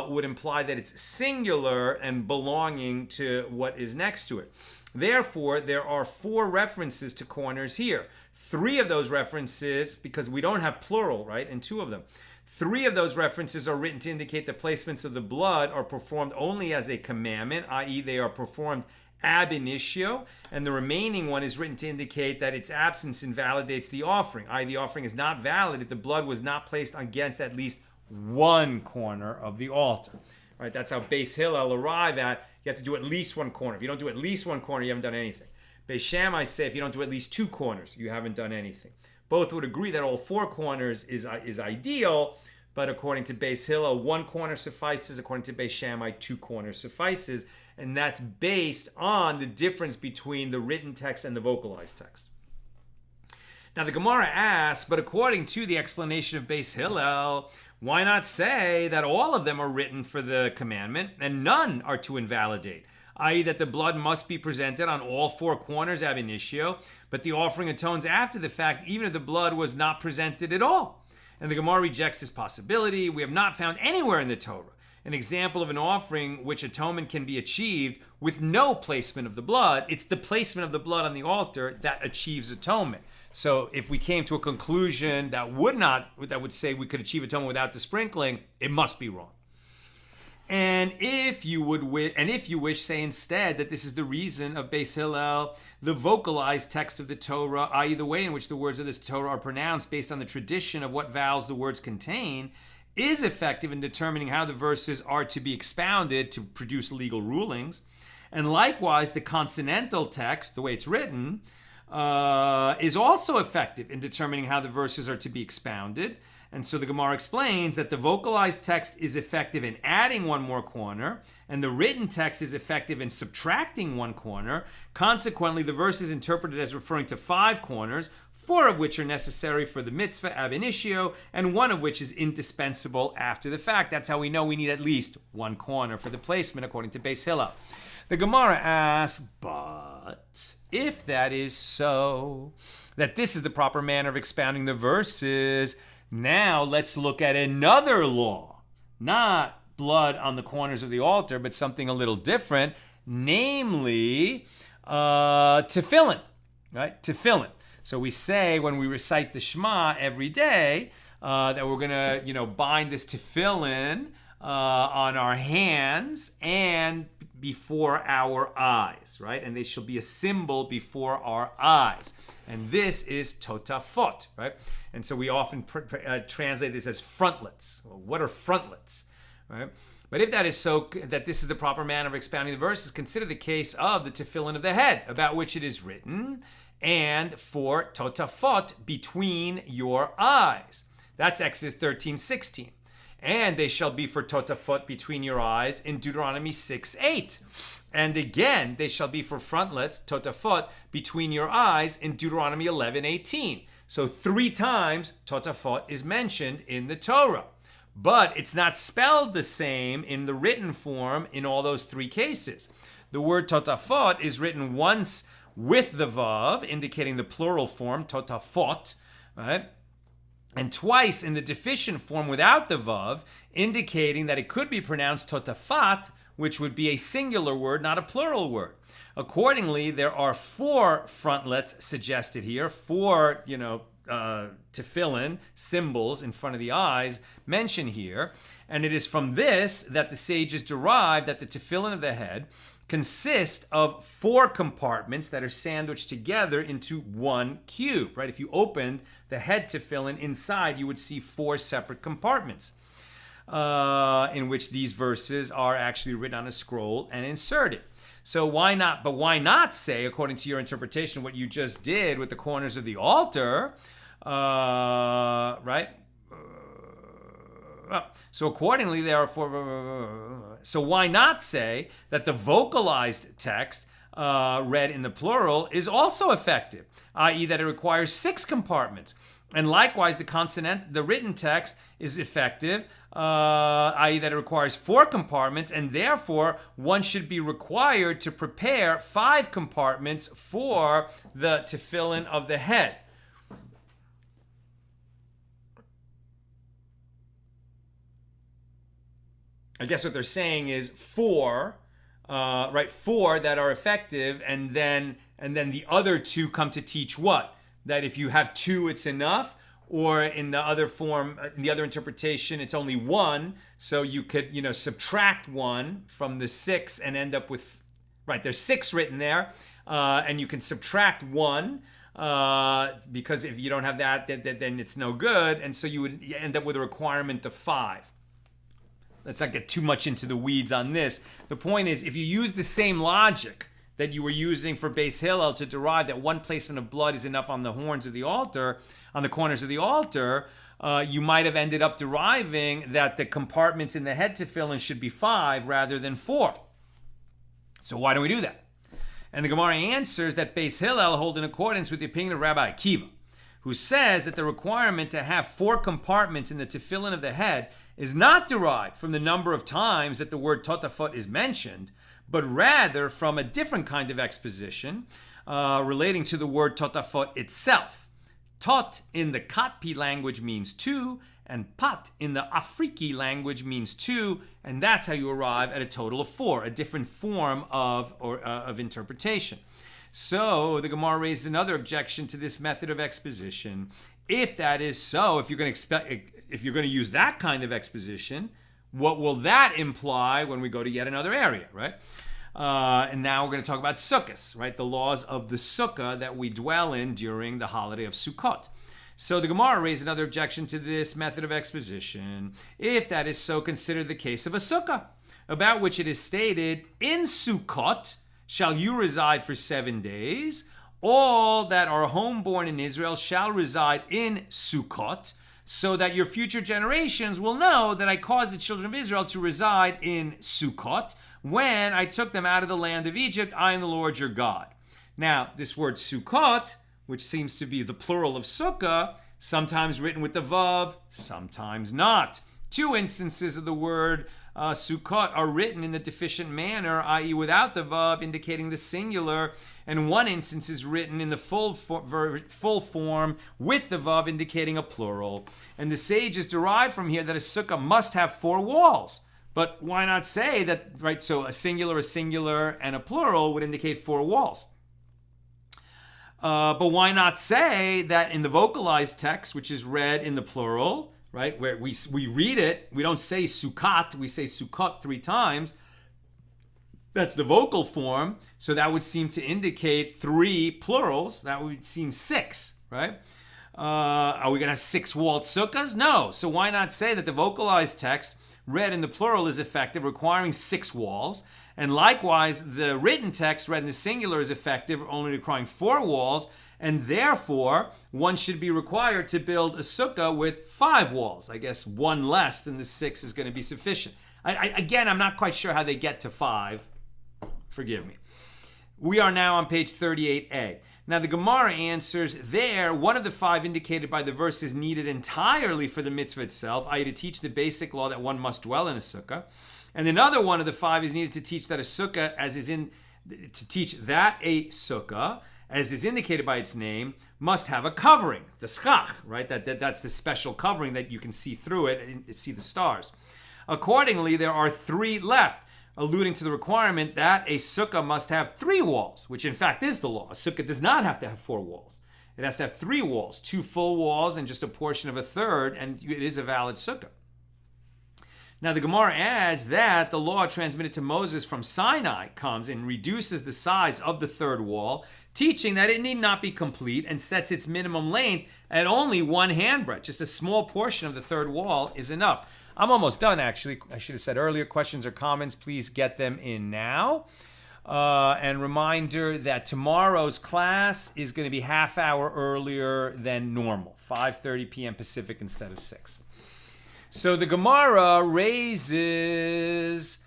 would imply that it's singular and belonging to what is next to it. Therefore, there are 4 references to corners here. 3 of those references, because we don't have plural, right, in 2 of them. 3 of those references are written to indicate the placements of the blood are performed only as a commandment, i.e. they are performed ab initio, and the remaining one is written to indicate that its absence invalidates the offering, i.e. the offering is not valid if the blood was not placed against at least one corner of the altar. Right? That's how Beis Hillel arrive at. You have to do at least one corner. If you don't do at least one corner, you haven't done anything. Beis Shammai say if you don't do at least 2 corners, you haven't done anything. Both would agree that all 4 corners is ideal, but according to Beis Hillel, 1 corner suffices. According to Beis Shammai, 2 corners suffices. And that's based on the difference between the written text and the vocalized text. Now the Gemara asks, but according to the explanation of Beis Hillel, why not say that all of them are written for the commandment and none are to invalidate? I.e. that the blood must be presented on all 4 corners ab initio, but the offering atones after the fact, even if the blood was not presented at all. And the Gemara rejects this possibility. We have not found anywhere in the Torah an example of an offering which atonement can be achieved with no placement of the blood. It's the placement of the blood on the altar that achieves atonement. So if we came to a conclusion that would say we could achieve atonement without the sprinkling, it must be wrong. And if you wish, say instead that this is the reason of Beis Hillel, the vocalized text of the Torah, i.e. the way in which the words of this Torah are pronounced based on the tradition of what vowels the words contain, is effective in determining how the verses are to be expounded to produce legal rulings. And likewise, the consonantal text, the way it's written, is also effective in determining how the verses are to be expounded. And so the Gemara explains that the vocalized text is effective in adding 1 more corner, and the written text is effective in subtracting 1 corner. Consequently, the verse is interpreted as referring to 5 corners, 4 of which are necessary for the mitzvah ab initio, and 1 of which is indispensable after the fact. That's how we know we need at least 1 corner for the placement, according to Beis Hillel. The Gemara asks, but if that is so, that this is the proper manner of expounding the verses, now let's look at another law, not blood on the corners of the altar, but something a little different, namely tefillin, right? Tefillin. So we say when we recite the Shema every day that we're going to, bind this tefillin on our hands and before our eyes, right? And they shall be a symbol before our eyes. And this is totafot, right? And so we often translate this as frontlets. Well, what are frontlets, right? But if that is so, that this is the proper manner of expounding the verses, consider the case of the tefillin of the head, about which it is written, and for totafot, between your eyes. That's Exodus 13:16. And they shall be for totafot between your eyes in Deuteronomy 6:8. And again, they shall be for frontlets, totafot, between your eyes in Deuteronomy 11:18. So 3 times totafot is mentioned in the Torah. But it's not spelled the same in the written form in all those 3 cases. The word totafot is written once with the vav, indicating the plural form, totafot, right? And twice in the deficient form without the vav, indicating that it could be pronounced totafat, which would be a singular word, not a plural word. Accordingly, there are 4 frontlets suggested here, 4, tefillin, symbols in front of the eyes mentioned here. And it is from this that the sages derive that the tefillin of the head consist of 4 compartments that are sandwiched together into one cube, right? If you opened the head tefillin inside, you would see 4 separate compartments in which these verses are actually written on a scroll and inserted. So why not say, according to your interpretation, what you just did with the corners of the altar, right? So accordingly, there are 4. So why not say that the vocalized text read in the plural is also effective, i.e. that it requires 6 compartments. And likewise, the written text is effective, i.e. that it requires 4 compartments, and therefore one should be required to prepare 5 compartments for the tefillin of the head. I guess what they're saying is 4, right? 4 that are effective, and then the other 2 come to teach what? That if you have 2, it's enough, or in the other form, in the other interpretation, it's only 1. So you could, subtract 1 from the 6 and end up with, right? There's 6 written there, and you can subtract 1. Because if you don't have that, then it's no good, and so you would end up with a requirement of 5. Let's not get too much into the weeds on this. The point is, if you use the same logic that you were using for Beis Hillel to derive that 1 placement of blood is enough on the horns of the altar, on the corners of the altar, you might have ended up deriving that the compartments in the head tefillin should be 5 rather than 4. So why do we do that? And the Gemara answers that Beis Hillel hold in accordance with the opinion of Rabbi Akiva, who says that the requirement to have 4 compartments in the tefillin of the head is not derived from the number of times that the word totafot is mentioned, but rather from a different kind of exposition relating to the word totafot itself. Tot in the Katpi language means 2, and pat in the Afriki language means 2, and that's how you arrive at a total of 4, a different form of interpretation. So the Gemara raises another objection to this method of exposition. If that is so, if you're going to use that kind of exposition, what will that imply when we go to yet another area, right? And now we're going to talk about sukkahs, right? The laws of the sukkah that we dwell in during the holiday of Sukkot. So the Gemara raised another objection to this method of exposition. If that is so, consider the case of a sukkah, about which it is stated, in Sukkot shall you reside for 7 days. All that are homeborn in Israel shall reside in Sukkot, so that your future generations will know that I caused the children of Israel to reside in Sukkot when I took them out of the land of Egypt. I am the Lord your God. Now, this word Sukkot, which seems to be the plural of sukkah, sometimes written with the vav, sometimes not. 2 instances of the word Sukkot are written in the deficient manner, i.e. without the vav, indicating the singular, and 1 instance is written in the full form with the vav, indicating a plural. And the sages derive from here that a sukkah must have 4 walls. But why not say that, right, so a singular, and a plural would indicate 4 walls. But why not say that in the vocalized text, which is read in the plural, right, where we read it, we don't say Sukkat, we say Sukkot 3 times. That's the vocal form, so that would seem to indicate 3 plurals. That would seem 6, right? Are we going to have 6 walled sukkahs? No. So why not say that the vocalized text read in the plural is effective, requiring 6 walls, and likewise the written text read in the singular is effective, only requiring 4 walls, And therefore, one should be required to build a sukkah with 5 walls. I guess one less than the 6 is going to be sufficient. Again, I'm not quite sure how they get to 5. Forgive me. We are now on page 38a. Now the Gemara answers there, one of the 5 indicated by the verse is needed entirely for the mitzvah itself, i.e. to teach the basic law that one must dwell in a sukkah. And another one of the 5 is needed to teach that a sukkah, as is indicated by its name, must have a covering, the schach, right? That's the special covering that you can see through it and see the stars. Accordingly, there are 3 left, alluding to the requirement that a sukkah must have 3 walls, which in fact is the law. A sukkah does not have to have 4 walls. It has to have 3 walls, 2 full walls and just a portion of a third, and it is a valid sukkah. Now the Gemara adds that the law transmitted to Moses from Sinai comes and reduces the size of the third wall, teaching that it need not be complete and sets its minimum length at only 1 handbreadth. Just a small portion of the third wall is enough. I'm almost done, actually. I should have said earlier, questions or comments, please get them in now. And reminder that tomorrow's class is going to be half hour earlier than normal, 5:30 p.m. Pacific instead of 6. So the Gemara raises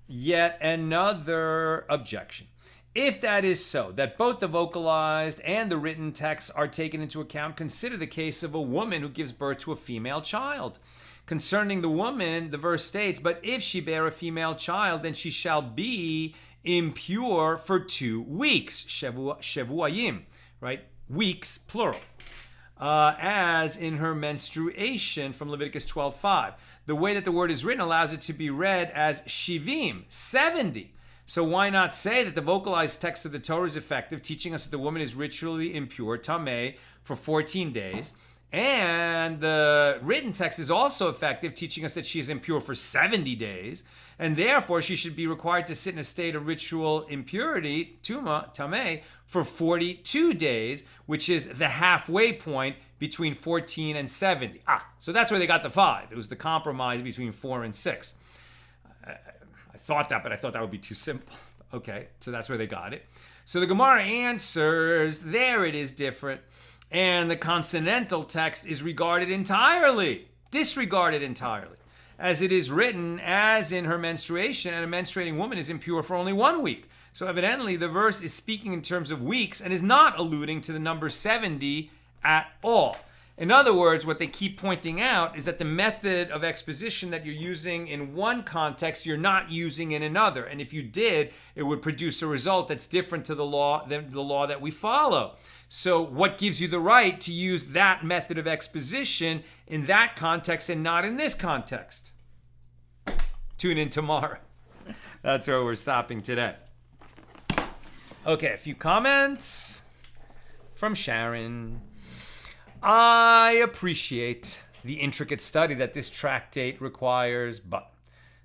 yet another objection. If that is so, that both the vocalized and the written texts are taken into account, consider the case of a woman who gives birth to a female child. Concerning the woman, the verse states, but if she bear a female child, then she shall be impure for 2 weeks. Shevuayim, right? Weeks, plural. As in her menstruation from Leviticus 12:5. The way that the word is written allows it to be read as shivim, 70. So why not say that the vocalized text of the Torah is effective, teaching us that the woman is ritually impure, tameh, for 14 days, and the written text is also effective, teaching us that she is impure for 70 days, and therefore she should be required to sit in a state of ritual impurity, tameh, for 42 days, which is the halfway point between 14 and 70. So that's where they got the 5. It was the compromise between 4 and 6. I thought that, but I thought that would be too simple. Okay, so that's where they got it. So the Gemara answers, there it is different. And the consonantal text is disregarded entirely, as it is written, as in her menstruation, and a menstruating woman is impure for only 1 week. So evidently the verse is speaking in terms of weeks and is not alluding to the number 70 at all. In other words, what they keep pointing out is that the method of exposition that you're using in one context, you're not using in another. And if you did, it would produce a result that's different to the law than the law that we follow. So what gives you the right to use that method of exposition in that context and not in this context? Tune in tomorrow. That's where we're stopping today. Okay, a few comments from Sharon. I appreciate the intricate study that this tractate requires, but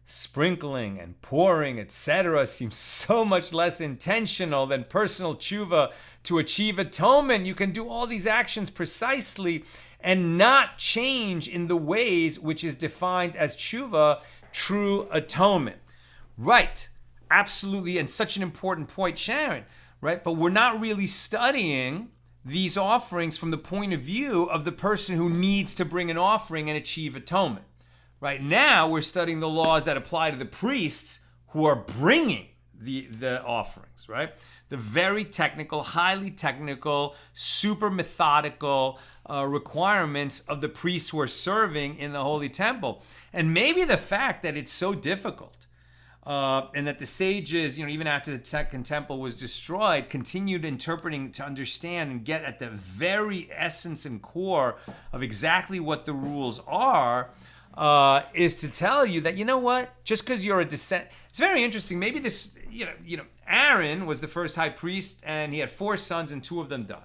sprinkling and pouring, etc. seems so much less intentional than personal tshuva to achieve atonement. You can do all these actions precisely and not change in the ways which is defined as tshuva, true atonement. Right, absolutely, and such an important point, Sharon, right? But we're not really studying these offerings from the point of view of the person who needs to bring an offering and achieve atonement. Right now, we're studying the laws that apply to the priests who are bringing the offerings, right? The very technical, highly technical, super methodical requirements of the priests who are serving in the Holy Temple. And maybe the fact that it's so difficult and that the sages, even after the Second Temple was destroyed, continued interpreting to understand and get at the very essence and core of exactly what the rules are, is to tell you that, just because you're a descendant, it's very interesting. Maybe this, Aaron was the first high priest and he had 4 sons and 2 of them died.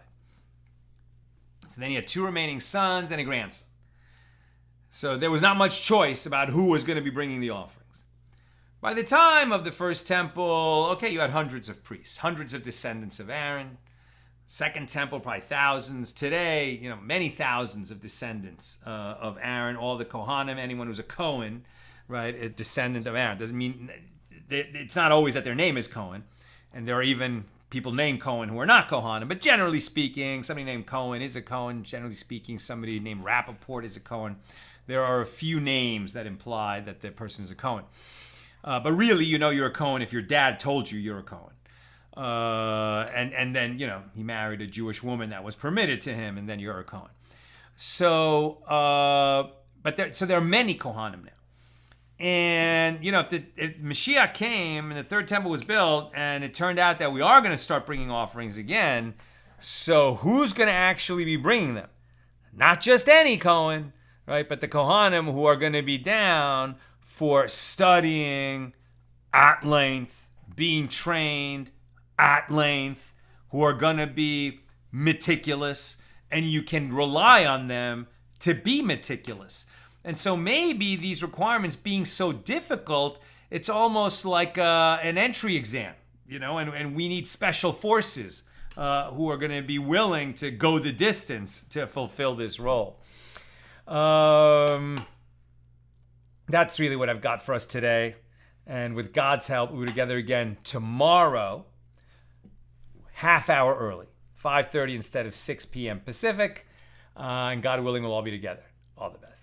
So then he had 2 remaining sons and a grandson. So there was not much choice about who was going to be bringing the offerings. By the time of the first temple, you had hundreds of priests, hundreds of descendants of Aaron. Second temple, probably thousands. Today, many thousands of descendants of Aaron, all the Kohanim, anyone who's a Cohen, right, a descendant of Aaron. Doesn't mean, it's not always that their name is Cohen. And there are even people named Cohen who are not Kohanim, but generally speaking, somebody named Cohen is a Cohen. Generally speaking, somebody named Rappaport is a Cohen. There are a few names that imply that the person is a Cohen. But really, you know you're a Cohen if your dad told you you're a Cohen. And then, you know, he married a Jewish woman that was permitted to him, and then you're a Cohen. So, so there are many Kohanim now. And, you know, if Mashiach came and the third temple was built and it turned out that we are going to start bringing offerings again, so who's going to actually be bringing them? Not just any Kohen, right? But the Kohanim who are going to be down for studying at length, being trained at length, who are going to be meticulous, and you can rely on them to be meticulous. And so maybe these requirements being so difficult, it's almost like an entry exam, you know, and we need special forces who are going to be willing to go the distance to fulfill this role. That's really what I've got for us today. And with God's help, we'll be together again tomorrow, half hour early, 5:30 instead of 6 p.m. Pacific. And God willing, we'll all be together. All the best.